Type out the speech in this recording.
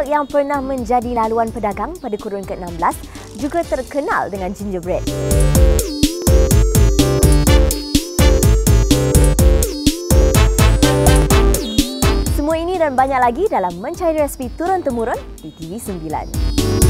yang pernah menjadi laluan pedagang pada kurun ke-16 juga terkenal dengan gingerbread. Semua ini dan banyak lagi dalam Mencari Resipi Turun-Temurun di TV9.